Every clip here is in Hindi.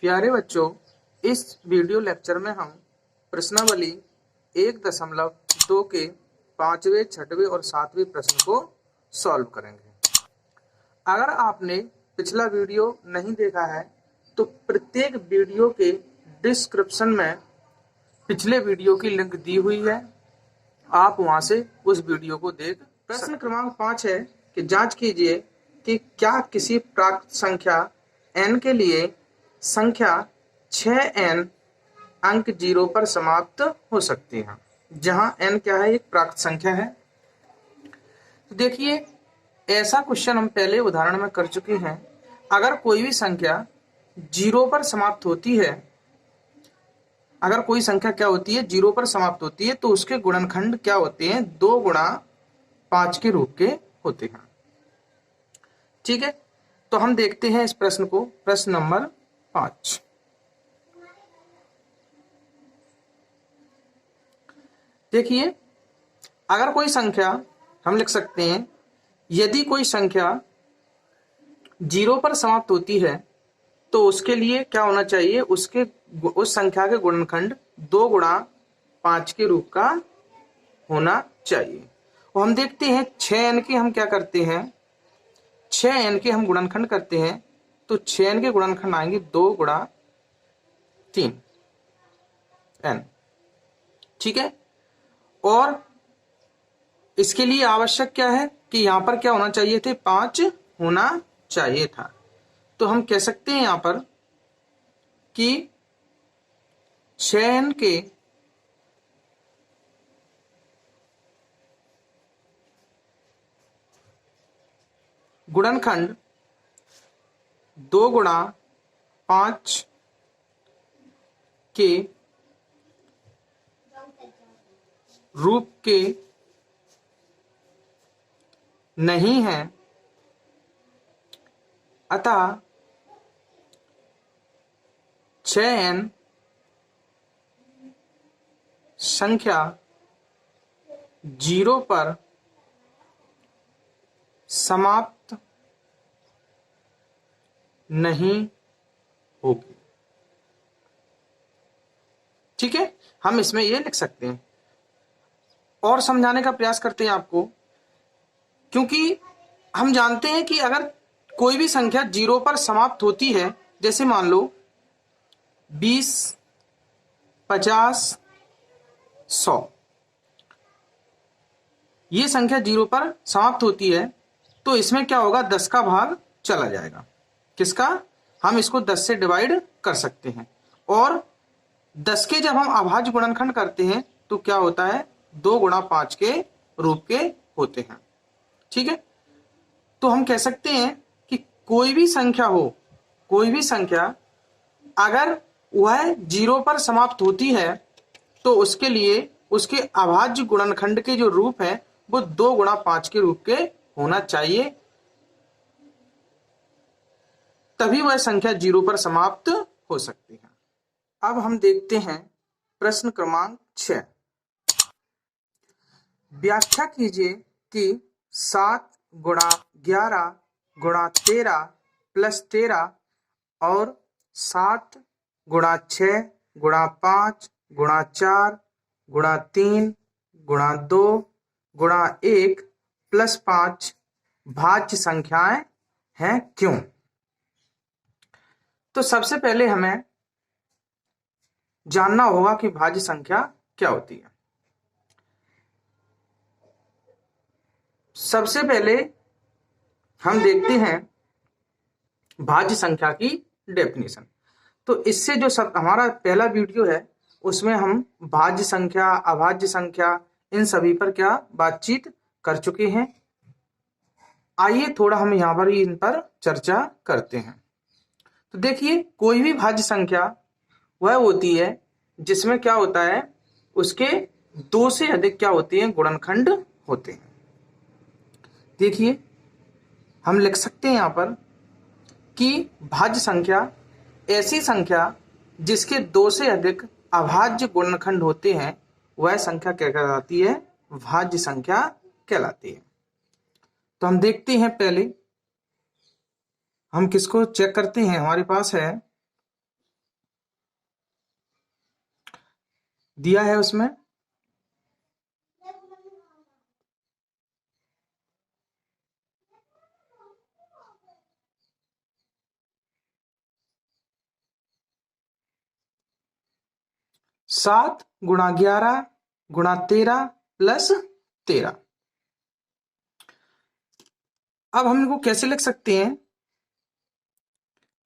प्यारे बच्चों, इस वीडियो लेक्चर में हम प्रश्नावली 1.2 के 5वें, 6वें और 7वें प्रश्न को सॉल्व करेंगे। अगर आपने पिछला वीडियो नहीं देखा है तो प्रत्येक वीडियो के डिस्क्रिप्शन में पिछले वीडियो की लिंक दी हुई है, आप वहां से उस वीडियो को देख। प्रश्न क्रमांक 5 है कि जांच कीजिए कि क्या किसी प्राकृत संख्या n के लिए संख्या 6n अंक 0 पर समाप्त हो सकती है, जहां n क्या है, एक प्राकृत संख्या है। तो देखिए, ऐसा क्वेश्चन हम पहले उदाहरण में कर चुके हैं। अगर कोई भी संख्या 0 पर समाप्त होती है, अगर कोई संख्या क्या होती है, 0 पर समाप्त होती है, तो उसके गुणनखंड क्या होते हैं, 2 गुणा 5 के रूप के होते हैं। ठीक है, तो हम देखते हैं इस प्रश्न को। प्रश्न नंबर 5, देखिए, अगर कोई संख्या, हम लिख सकते हैं, यदि कोई संख्या 0 पर समाप्त होती है तो उसके लिए क्या होना चाहिए, उस संख्या के गुणनखंड 2 गुणा 5 के रूप का होना चाहिए। और हम देखते हैं 6n के हम क्या करते हैं, 6n के हम गुणनखंड करते हैं, तो 6n के गुणनखंड आएंगे 2 गुणा 3n। ठीक है, और इसके लिए आवश्यक क्या है कि यहां पर क्या होना चाहिए थे, 5 होना चाहिए था। तो हम कह सकते हैं यहां पर कि 6n के गुणनखंड 2 गुणा 5 के रूप के नहीं है, अतः 6n संख्या 0 पर समाप्त नहीं होगी। ठीक है, हम इसमें ये लिख सकते हैं और समझाने का प्रयास करते हैं आपको, क्योंकि हम जानते हैं कि अगर कोई भी संख्या 0 पर समाप्त होती है, जैसे मान लो 20, 50, 100, ये संख्या 0 पर समाप्त होती है, तो इसमें क्या होगा, 10 का भाग चला जाएगा। किसका? हम इसको 10 से डिवाइड कर सकते हैं, और 10 के जब हम अभाज्य गुणनखंड करते हैं तो क्या होता है, 2 गुणा 5 के रूप के होते हैं। ठीक है, तो हम कह सकते हैं कि कोई भी संख्या हो, कोई भी संख्या अगर वह 0 पर समाप्त होती है तो उसके लिए उसके अभाज्य गुणनखंड के जो रूप है वो 2 गुणा 5 के रूप के होना चाहिए, तभी वह संख्या 0 पर समाप्त हो सकती है। अब हम देखते हैं प्रश्न क्रमांक 6। व्याख्या कीजिए कि 7 गुणा 11 गुणा 13 प्लस 13 और 7 गुणा 6 गुणा 5 गुणा 4 गुणा 3 गुणा 2 गुणा 1 प्लस 5 भाज्य संख्याएं हैं, क्यों? तो सबसे पहले हमें जानना होगा कि भाज्य संख्या क्या होती है। सबसे पहले हम देखते हैं भाज्य संख्या की डेफिनेशन। तो इससे जो सब हमारा पहला वीडियो है उसमें हम भाज्य संख्या, अभाज्य संख्या, इन सभी पर क्या बातचीत कर चुके हैं। आइए थोड़ा हम यहाँ पर इन पर चर्चा करते हैं। तो देखिए, कोई भी भाज्य संख्या वह होती है जिसमें क्या होता है, उसके 2 से अधिक क्या होते हैं, गुणनखंड होते हैं। देखिए, हम लिख सकते हैं यहाँ पर कि भाज्य संख्या ऐसी संख्या जिसके 2 से अधिक अभाज्य गुणनखंड होते हैं, वह संख्या क्या कहलाती है, भाज्य संख्या कहलाती है। तो हम देखते हैं, पहले हम किसको चेक करते हैं। हमारे पास है दिया है उसमें। सात गुणा 11 गुणा 13 प्लस 13। अब हम इनको कैसे लिख सकते हैं?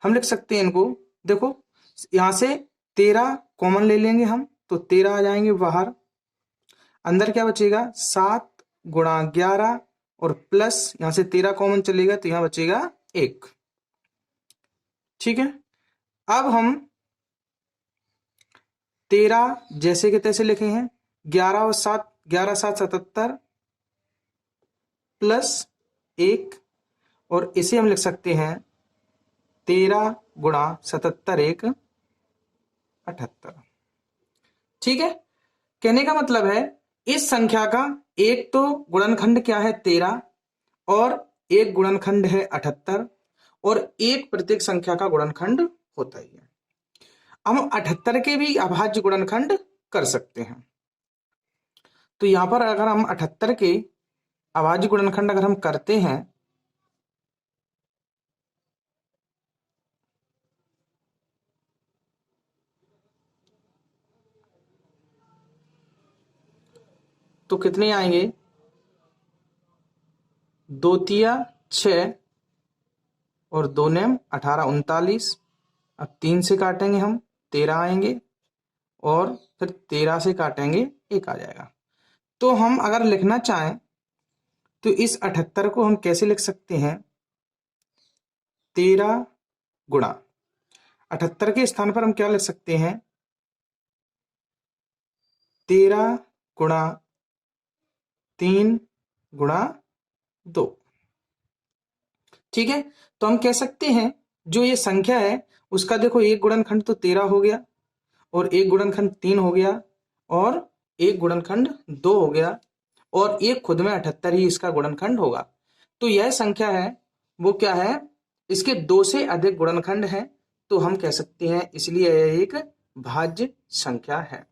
हम लिख सकते हैं इनको, देखो यहां से 13 कॉमन ले लेंगे हम, तो 13 आ जाएंगे बाहर। अंदर क्या बचेगा? 7 गुणा 11 और प्लस यहां से 13 कॉमन चलेगा तो यहां बचेगा 1। ठीक है, अब हम 13 जैसे के तैसे लिखे हैं, 11 और 7, 11 7 77 प्लस 1, और इसे हम लिख सकते हैं 13 गुणा 77 1 78। ठीक है, कहने का मतलब है इस संख्या का एक तो गुणनखंड क्या है 13, और एक गुणनखंड है 78, और एक प्रत्येक संख्या का गुणनखंड होता ही है। हम 78 के भी अभाज्य गुणनखंड कर सकते हैं। तो यहां पर अगर हम 78 के अभाज्य गुणनखंड अगर हम करते हैं, तो कितने आएंगे? 2 तिया 6 और 2 नेम 18 39। अब 3 से काटेंगे हम 13 आएंगे, और फिर 13 से काटेंगे 1 आ जाएगा। तो हम अगर लिखना चाहें तो इस 78 को हम कैसे लिख सकते हैं? 13 गुणा 78 के स्थान पर हम क्या लिख सकते हैं? 13 गुणा 3 गुणा 2। ठीक है, तो हम कह सकते हैं जो ये संख्या है उसका देखो एक गुणनखंड तो 13 हो गया, और एक गुणनखंड 3 हो गया, और एक गुणनखंड 2 हो गया, और एक खुद में 78 ही इसका गुणनखंड होगा। तो यह संख्या है वो क्या है? इसके 2 से अधिक गुणनखंड है, तो हम कह सकते हैं इसलिए यह एक भाज्य संख्या है।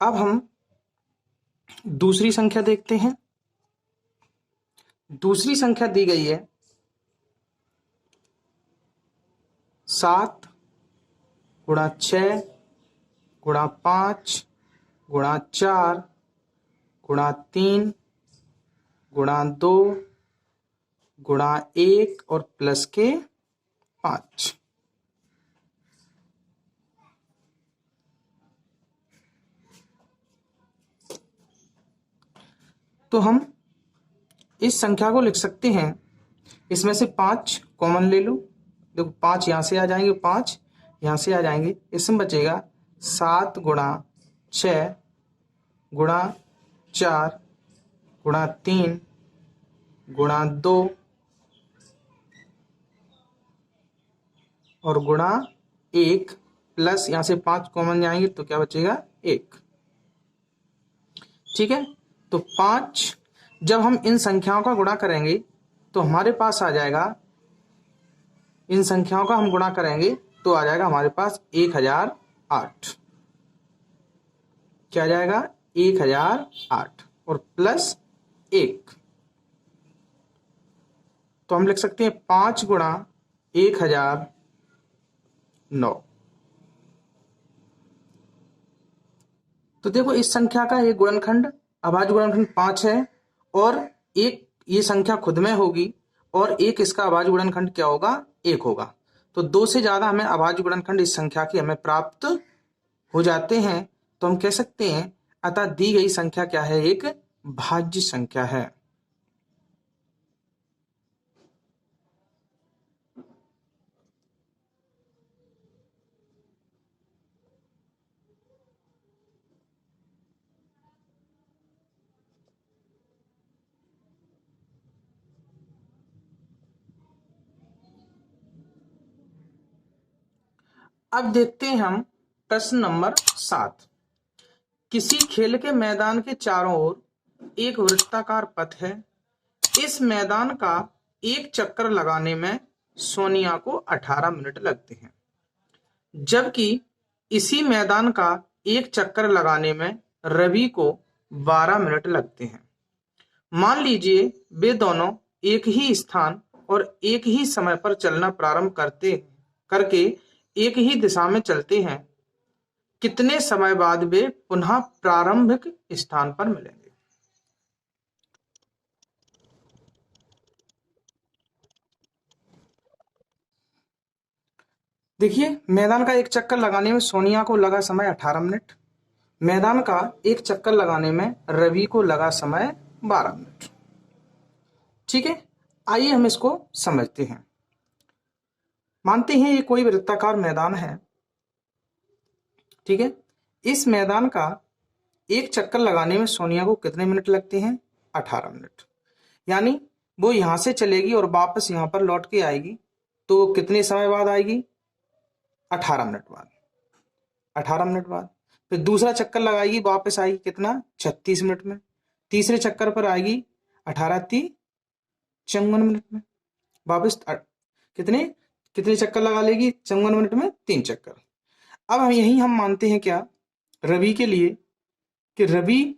अब हम दूसरी संख्या देखते हैं। दूसरी संख्या दी गई है 7 गुणा 6 गुणा 5 गुणा 4 गुणा 3 गुणा 2 गुणा 1 और प्लस के 5। तो हम इस संख्या को लिख सकते हैं, इसमें से 5 कॉमन ले लो, देखो 5 यहां से आ जाएंगे, 5 यहां से आ जाएंगे, इसमें बचेगा 7 गुणा 6 गुणा 4 गुणा 3 गुणा 2 और गुणा 1, प्लस यहां से 5 कॉमन जाएंगे तो क्या बचेगा? 1। ठीक है, तो 5 जब हम इन संख्याओं का गुणा करेंगे तो हमारे पास आ जाएगा, इन संख्याओं का हम गुणा करेंगे तो आ जाएगा हमारे पास 1008। क्या आ जाएगा? 1008 और प्लस 1, तो हम लिख सकते हैं 5 गुणा 1009। तो देखो इस संख्या का एक गुणनखंड अभाज्य गुणनखंड 5 है, और एक ये संख्या खुद में होगी, और एक इसका अभाज्य गुणनखंड क्या होगा? 1 होगा। तो 2 से ज्यादा हमें अभाज्य गुणनखंड इस संख्या के हमें प्राप्त हो जाते हैं। तो हम कह सकते हैं अतः दी गई संख्या क्या है? एक भाज्य संख्या है। अब देखते हैं हम प्रश्न नंबर 7। किसी खेल के मैदान के चारों ओर एक वृत्ताकार पथ है। इस मैदान का एक चक्कर लगाने में सोनिया को 18 मिनट लगते हैं, जबकि इसी मैदान का एक चक्कर लगाने में रवि को 12 मिनट लगते हैं। मान लीजिए वे दोनों एक ही स्थान और एक ही समय पर चलना प्रारंभ करके एक ही दिशा में चलते हैं। कितने समय बाद वे पुनः प्रारंभिक स्थान पर मिलेंगे? देखिए, मैदान का एक चक्कर लगाने में सोनिया को लगा समय 18 मिनट, मैदान का एक चक्कर लगाने में रवि को लगा समय 12 मिनट। ठीक है, आइए हम इसको समझते हैं। मानते हैं ये कोई वृत्ताकार मैदान है। ठीक है, इस मैदान का एक चक्कर लगाने में सोनिया को कितने मिनट लगते हैं? 18 मिनट। यानी वो यहां से चलेगी और वापस यहां पर लौट के आएगी, तो वो कितने समय बाद आएगी? 18 मिनट बाद। 18 मिनट बाद फिर दूसरा चक्कर लगाएगी, वापस आएगी कितना? 36 मिनट में। तीसरे चक्कर पर आएगी 18 × 54 मिनट में। वापस कितने कितने चक्कर लगा लेगी? 54 मिनट में 3 चक्कर। अब हम मानते हैं क्या रवि के लिए कि रवि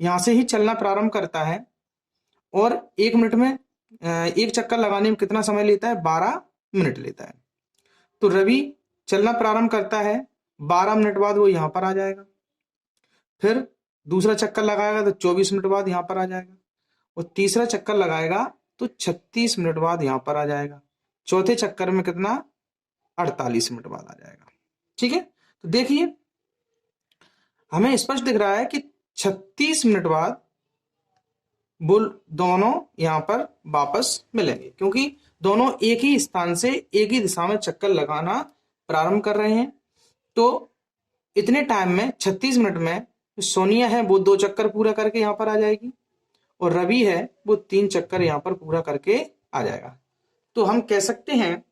यहां से ही चलना प्रारंभ करता है और 1 मिनट में एक चक्कर लगाने में कितना समय लेता है? 12 मिनट लेता है। तो रवि चलना प्रारंभ करता है, 12 मिनट बाद वो यहां पर आ जाएगा। फिर दूसरा चक्कर लगाएगा तो 24 मिनट बाद यहां पर आ जाएगा, और तीसरा चक्कर लगाएगा तो 36 मिनट बाद यहां पर आ जाएगा। चौथे चक्कर में कितना? 48 मिनट बाद आ जाएगा। ठीक है, तो देखिए हमें स्पष्ट दिख रहा है कि 36 मिनट बाद वो दोनों यहां पर वापस मिलेंगे, क्योंकि दोनों एक ही स्थान से एक ही दिशा में चक्कर लगाना प्रारंभ कर रहे हैं। तो इतने टाइम में 36 मिनट में सोनिया है वो 2 चक्कर पूरा करके यहां पर आ जाएगी, और रवि है वो 3 चक्कर यहां पर पूरा करके आ जाएगा। तो हम कह सकते हैं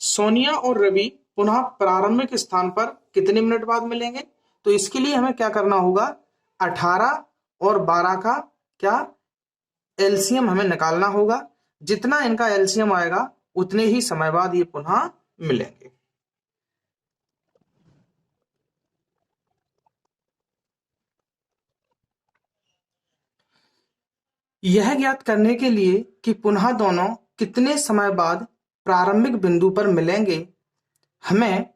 सोनिया और रवि पुनः प्रारंभिक स्थान पर कितने मिनट बाद मिलेंगे? तो इसके लिए हमें क्या करना होगा? 18 और 12 का क्या एलसीएम हमें निकालना होगा। जितना इनका एलसीएम आएगा उतने ही समय बाद ये पुनः मिलेंगे। यह ज्ञात करने के लिए कि पुनः दोनों कितने समय बाद प्रारंभिक बिंदु पर मिलेंगे, हमें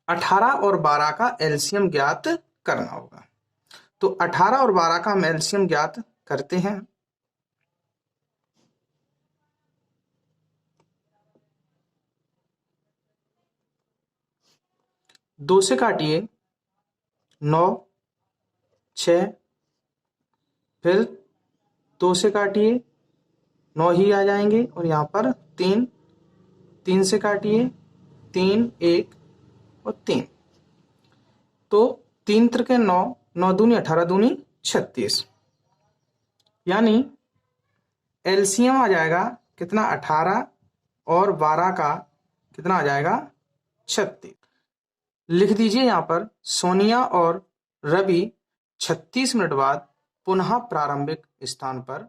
18 और 12 का एलसीएम ज्ञात करना होगा। तो 18 और 12 का हम एलसीएम ज्ञात करते हैं। दो से काटिए 9, 6, फिर 2 से काटिए 9 ही आ जाएंगे, और यहाँ पर 3, 3 से काटिए 3, 1 और 3, तो 3 त्रिके 9, 9 दूनी 18 दूनी 36। यानी एलसीएम आ जाएगा कितना? 18 और 12 का कितना आ जाएगा? 36। लिख दीजिए यहाँ पर सोनिया और रवि 36 मिनट बाद पुनः प्रारंभिक स्थान पर